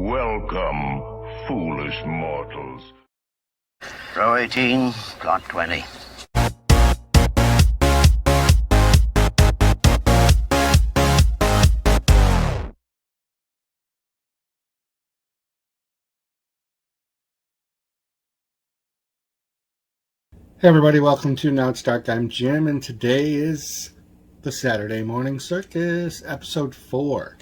Welcome, foolish mortals. Row 18, plot 20. Hey everybody, welcome to Now It's Dark. I'm Jim, and today is the Saturday Morning Circus, episode 4.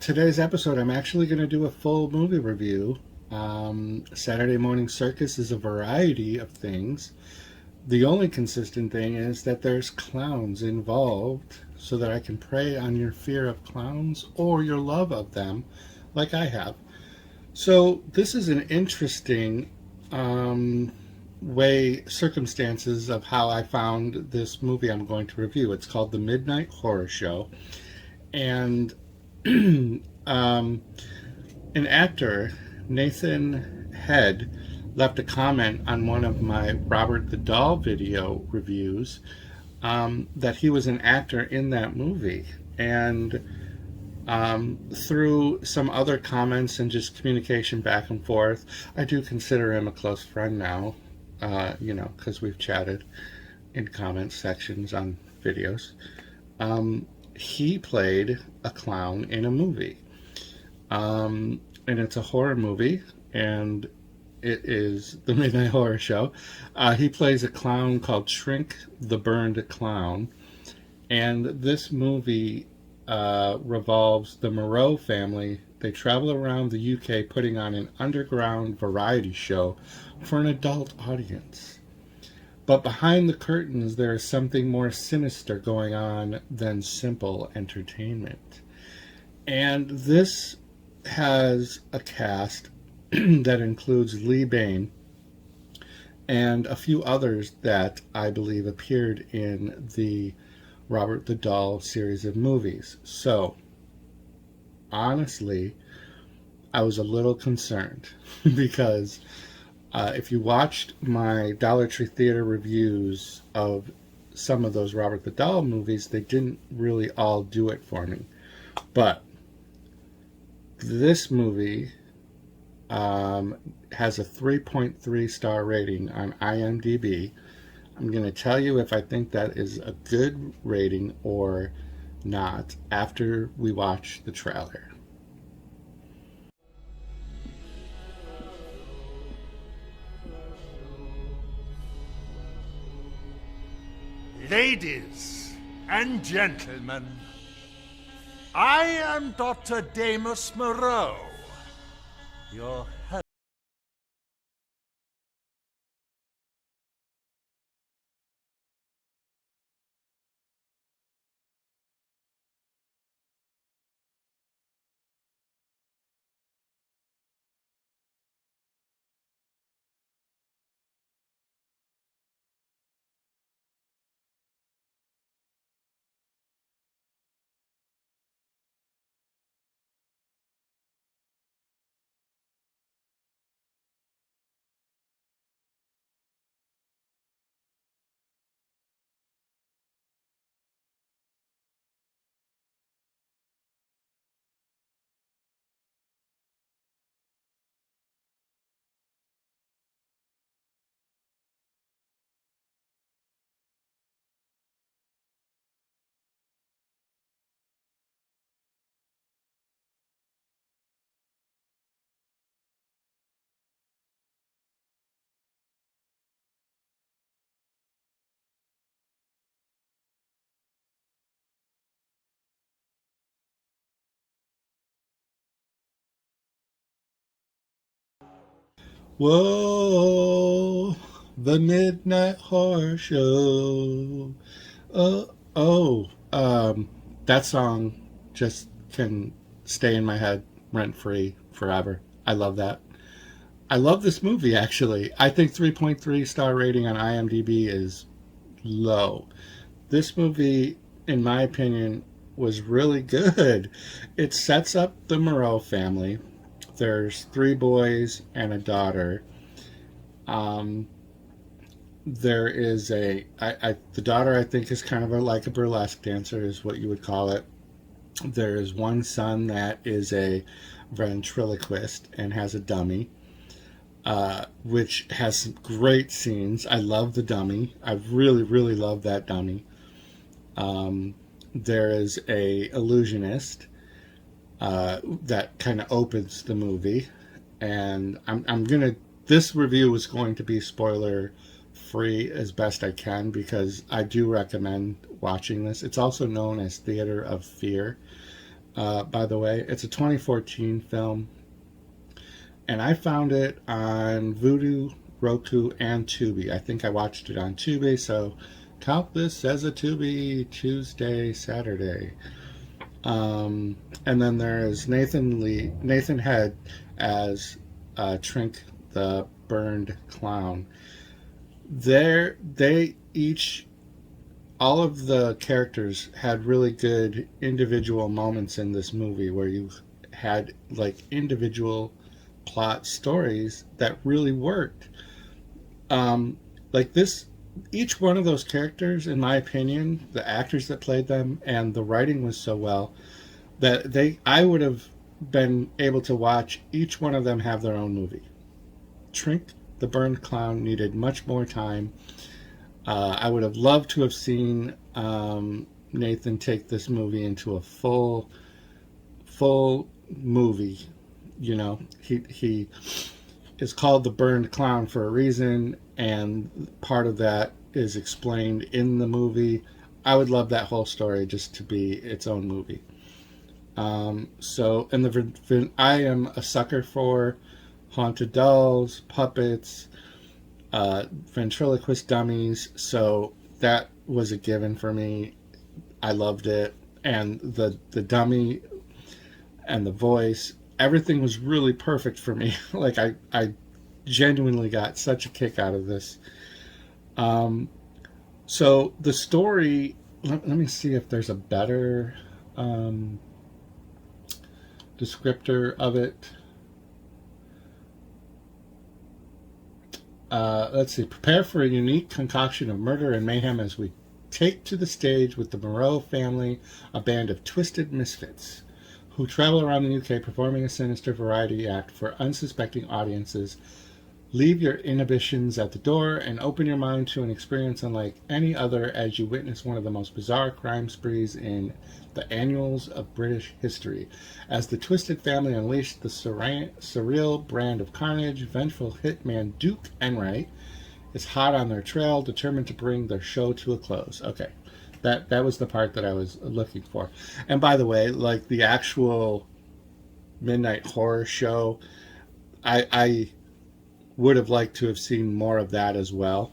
Today's episode, I'm actually going to do a full movie review. Saturday Morning Circus is a variety of things. The only consistent thing is that there's clowns involved, so that I can prey on your fear of clowns or your love of them, like I have. So this is an interesting circumstances of how I found this movie I'm going to review. It's called The Midnight Horror Show, and an actor, Nathan Head, left a comment on one of my Robert the Doll video reviews that he was an actor in that movie, and through some other comments and just communication back and forth, I do consider him a close friend now, because we've chatted in comment sections on videos. He played a clown in a movie, and it's a horror movie, and it is The Midnight Horror Show. He plays a clown called Shrink the Burned Clown, and this movie revolves the Moreau family. They travel around the UK putting on an underground variety show for an adult audience. But behind the curtains, there is something more sinister going on than simple entertainment. And this has a cast that includes Lee Bain and a few others that I believe appeared in the Robert the Doll series of movies. So, honestly, I was a little concerned because if you watched my Dollar Tree Theater reviews of some of those Robert the Doll movies, they didn't really all do it for me. But this movie has a 3.3 star rating on IMDb. I'm going to tell you if I think that is a good rating or not after we watch the trailer. Ladies and gentlemen, I am Dr. Damus Moreau, your host. Whoa, the Midnight Horror Show. That song just can stay in my head rent-free forever. I love that. I love this movie, actually. I think 3.3 star rating on IMDb is low. This movie, in my opinion, was really good. It sets up the Moreau family. There's 3 boys and a daughter. There is the daughter, I think, is kind of like a burlesque dancer, is what you would call it. There is one son that is a ventriloquist and has a dummy, which has some great scenes. I love the dummy. I really, really love that dummy. There is a illusionist that kind of opens the movie, and I'm gonna. This review is going to be spoiler free as best I can because I do recommend watching this. It's also known as Theater of Fear. By the way, it's a 2014 film, and I found it on Vudu, Roku, and Tubi. I think I watched it on Tubi, so count this as a Tubi Tuesday, Saturday. And then there is Nathan Head as Trink the Burned Clown. All of the characters had really good individual moments in this movie where you had like individual plot stories that really worked. Like this, each one of those characters, in my opinion, the actors that played them and the writing was so well that I would have been able to watch each one of them have their own movie. Trink the Burned Clown needed much more time. I would have loved to have seen Nathan take this movie into a full movie. You know, he is called the Burned Clown for a reason, and part of that is explained in the movie. I would love that whole story just to be its own movie. I am a sucker for haunted dolls, puppets, ventriloquist dummies, so that was a given for me. I loved it, and the dummy and the voice, everything was really perfect for me. Like I genuinely got such a kick out of this. So the story, let me see if there's a better descriptor of it. Let's see. Prepare for a unique concoction of murder and mayhem as we take to the stage with the Moreau Family, a band of twisted misfits who travel around the UK performing a sinister variety act for unsuspecting audiences. Leave your inhibitions at the door and open your mind to an experience unlike any other as you witness one of the most bizarre crime sprees in the annals of British history. As the twisted family unleash the surreal brand of carnage, vengeful hitman Duke Enright is hot on their trail, determined to bring their show to a close. Okay, that was the part that I was looking for. And by the way, like the actual Midnight Horror Show, I would have liked to have seen more of that as well.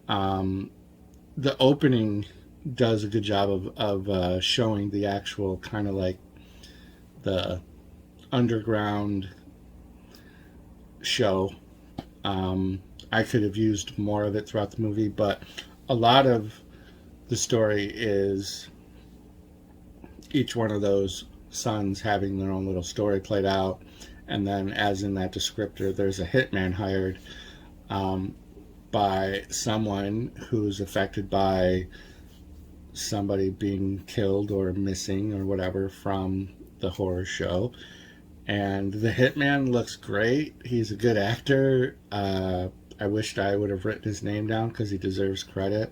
The opening does a good job of showing the actual kind of like the underground show. I could have used more of it throughout the movie, but a lot of the story is each one of those sons having their own little story played out. And then, as in that descriptor, there's a hitman hired by someone who's affected by somebody being killed or missing or whatever from the horror show. And the hitman looks great. He's a good actor. I wished I would have written his name down because he deserves credit.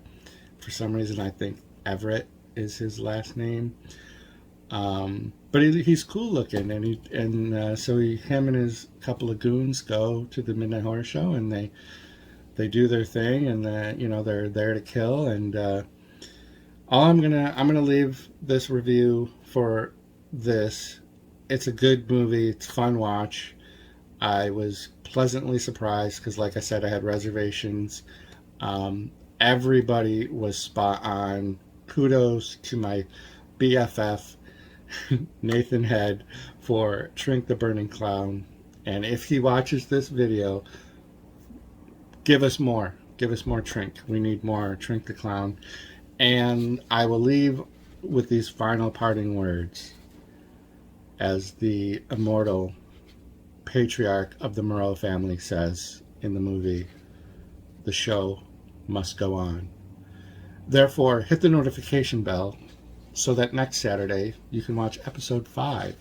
For some reason, I think Everett is his last name. But he's cool looking, and so him and his couple of goons go to the Midnight Horror Show, and they do their thing, and they're there to kill. And I'm gonna leave this review for this. It's a good movie. It's a fun watch. I was pleasantly surprised because, like I said, I had reservations. Everybody was spot on. Kudos to my BFF. Nathan Head for Trink the Burning Clown, and if he watches this video, give us more Trink. We need more Trink the Clown. And I will leave with these final parting words as the immortal patriarch of the Moreau family says in the movie, the show must go on. Therefore, hit the notification bell, so that next Saturday you can watch episode 5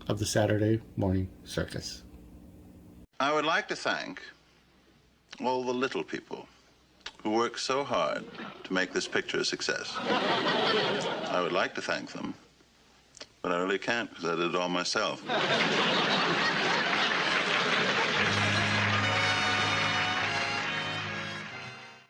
of the Saturday Morning Circus. I would like to thank all the little people who work so hard to make this picture a success. I would like to thank them, but I really can't because I did it all myself.